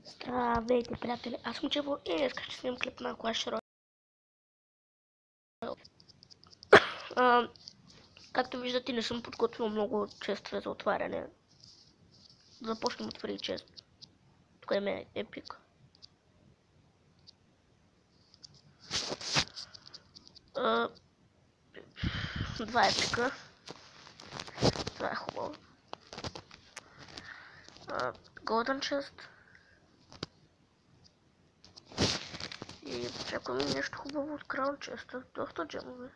Здравейте, приятели! Аз съм Чево и днес ще снимам клип на Clash Royale. Както виждате, не съм подготвил много честове за отваряне. Започнем от фри чест. Тук има епик. Два епика. Това е хубаво. Golden chest. И очакваме нещо хубаво от Crown chest. Доста джемове.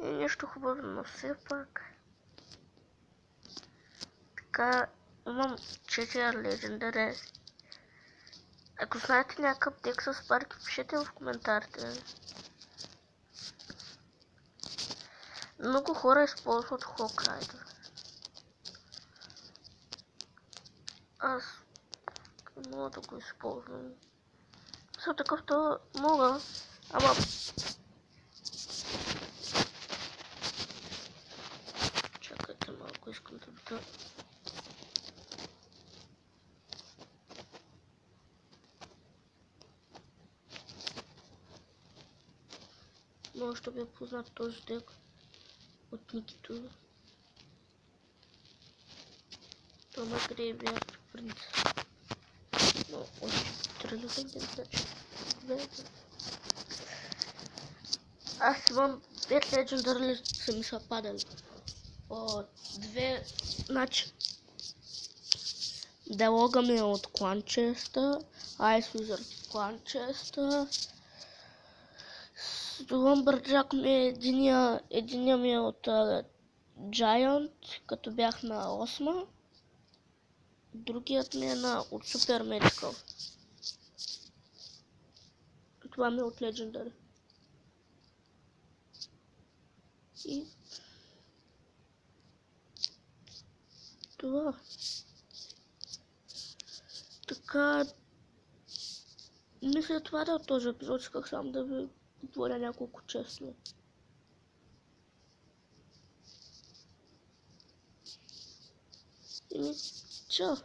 И нещо хубаво, но все пак. Така, имам 4 легендари. Ако знаете някакъв текст с парки, пишете в коментарите. Много хора използват Хокрайдър. Аз мога да го използвам. Също такъвто мога, ама... Чакайте малко, искам да видя. Може да ви е познат този дек от Никито. Това Грейвиард Принц. Но още 3 легенди, значи 2. Аз имам 5 легендари, са ми са падали. От 2, значи Делога ми е от Clan Chest, Ice Wizard Clan Chest, Lumberjack ми е единия ми е от Giant, като бях на 8. Другият ми е от Super Medical. Това ми е от Legendary. И това. Така, мисля това да е от този епизод, исках само да ви отворя няколко честно. И чао!